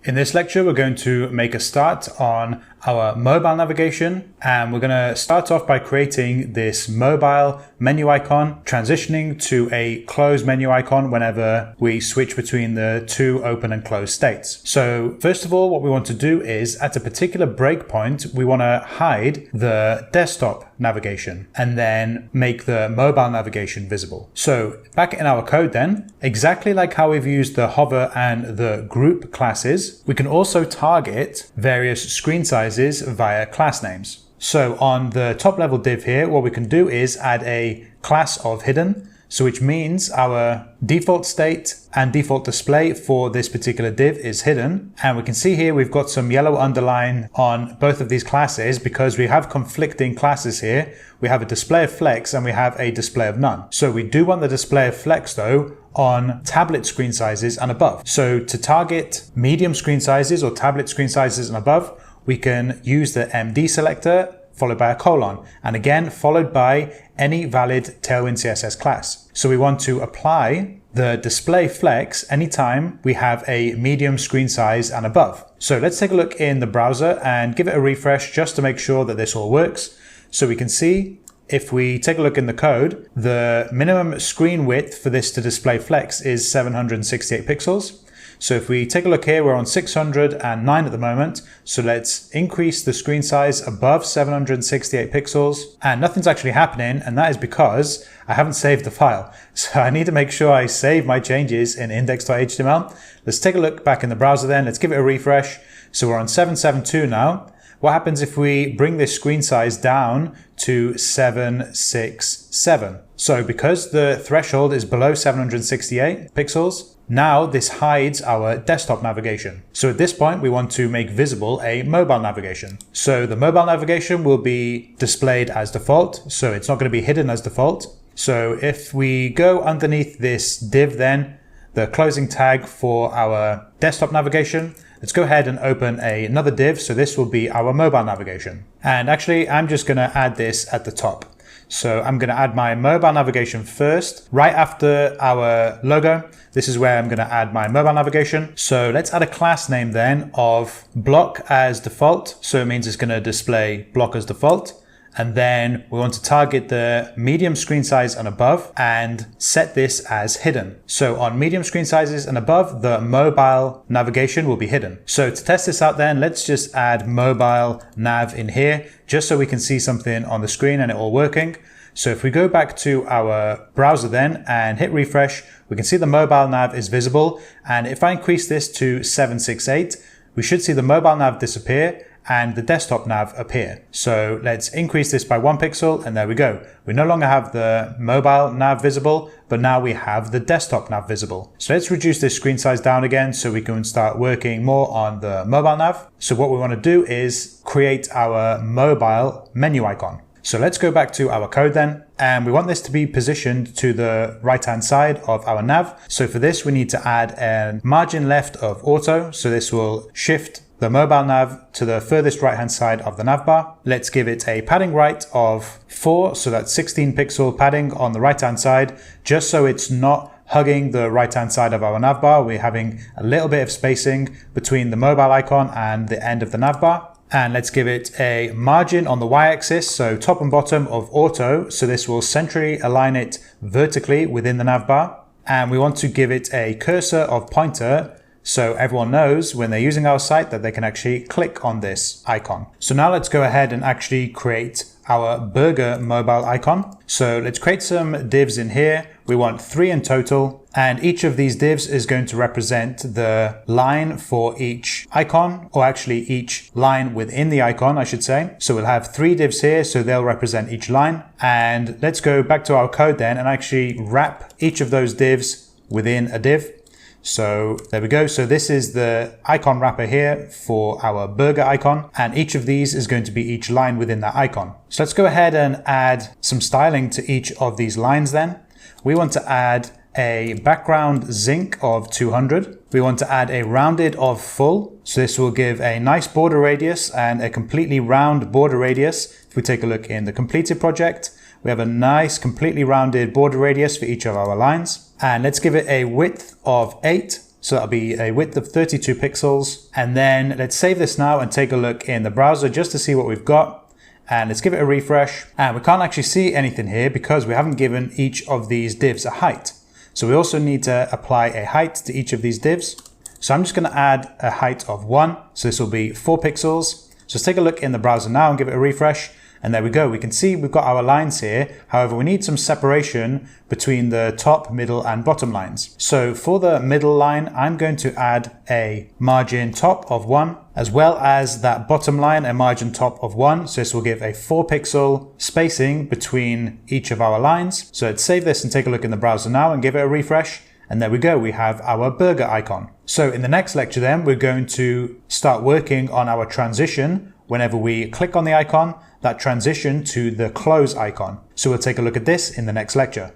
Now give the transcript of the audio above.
In this lecture, we're going to make a start on our mobile navigation, and we're going to start off by creating this mobile menu icon, transitioning to a closed menu icon whenever we switch between the two open and closed states. So first of all, what we want to do is at a particular breakpoint, we want to hide the desktop navigation and then make the mobile navigation visible. So back in our code then, exactly like how we've used the hover and the group classes, we can also target various screen sizes via class names. So on the top level div here, what we can do is add a class of hidden, so which means our default state and default display for this particular div is hidden. And we can see here we've got some yellow underline on both of these classes because we have conflicting classes here. We have a display of flex and we have a display of none. So we do want the display of flex though on tablet screen sizes and above. So to target medium screen sizes or tablet screen sizes and above, we can use the MD selector followed by a colon, and again followed by any valid Tailwind CSS class. So we want to apply the display flex anytime we have a medium screen size and above. So let's take a look in the browser and give it a refresh just to make sure that this all works. So we can see if we take a look in the code, the minimum screen width for this to display flex is 768 pixels. So if we take a look here, we're on 609 at the moment. So let's increase the screen size above 768 pixels, and nothing's actually happening. And that is because I haven't saved the file. So I need to make sure I save my changes in index.html. Let's take a look back in the browser then. Let's give it a refresh. So we're on 772 now. What happens if we bring this screen size down to 767? So because the threshold is below 768 pixels, now this hides our desktop navigation. So at this point, we want to make visible a mobile navigation. So the mobile navigation will be displayed as default. So it's not going to be hidden as default. So if we go underneath this div then, the closing tag for our desktop navigation, let's go ahead and open another div. So this will be our mobile navigation. And actually, I'm just going to add this at the top. So I'm going to add my mobile navigation first, right after our logo. This is where I'm going to add my mobile navigation. So let's add a class name then of block as default. So it means it's going to display block as default. And then we want to target the medium screen size and above and set this as hidden. So on medium screen sizes and above, the mobile navigation will be hidden. So to test this out then, let's just add mobile nav in here, just so we can see something on the screen and it all working. So if we go back to our browser then and hit refresh, we can see the mobile nav is visible. And if I increase this to 768, we should see the mobile nav disappear and the desktop nav appear. So let's increase this by 1 pixel and there we go. We no longer have the mobile nav visible, but now we have the desktop nav visible. So let's reduce this screen size down again so we can start working more on the mobile nav. So what we want to do is create our mobile menu icon. So let's go back to our code then, and we want this to be positioned to the right-hand side of our nav. So for this, we need to add a margin left of auto. So this will shift the mobile nav to the furthest right-hand side of the navbar. Let's give it a padding right of 4, so that's 16 pixel padding on the right-hand side, just so it's not hugging the right-hand side of our navbar. We're having a little bit of spacing between the mobile icon and the end of the navbar. And let's give it a margin on the y-axis, so top and bottom of auto, so this will centrally align it vertically within the navbar. And we want to give it a cursor of pointer, so everyone knows when they're using our site that they can actually click on this icon. So now let's go ahead and actually create our burger mobile icon. So let's create some divs in here. We want 3 in total, and each of these divs is going to represent the line for each icon, or actually each line within the icon, I should say. So we'll have 3 divs here, so they'll represent each line. And let's go back to our code then and actually wrap each of those divs within a div. So there we go. So this is the icon wrapper here for our burger icon, and each of these is going to be each line within that icon. So let's go ahead and add some styling to each of these lines then. We want to add a background zinc of 200. We want to add a rounded of full. So this will give a nice border radius and a completely round border radius. If we take a look in the completed project, we have a nice completely rounded border radius for each of our lines. And let's give it a width of 8. So that'll be a width of 32 pixels. And then let's save this now and take a look in the browser just to see what we've got. And let's give it a refresh. And we can't actually see anything here because we haven't given each of these divs a height. So we also need to apply a height to each of these divs. So I'm just going to add a height of 1. So this will be 4 pixels. So let's take a look in the browser now and give it a refresh. And there we go. We can see we've got our lines here. However, we need some separation between the top, middle, and bottom lines. So for the middle line, I'm going to add a margin top of 1, as well as that bottom line, a margin top of 1. So this will give a 4 pixel spacing between each of our lines. So let's save this and take a look in the browser now and give it a refresh. And there we go, we have our burger icon. So in the next lecture then, we're going to start working on our transition. Whenever we click on the icon, that transition to the close icon. So we'll take a look at this in the next lecture.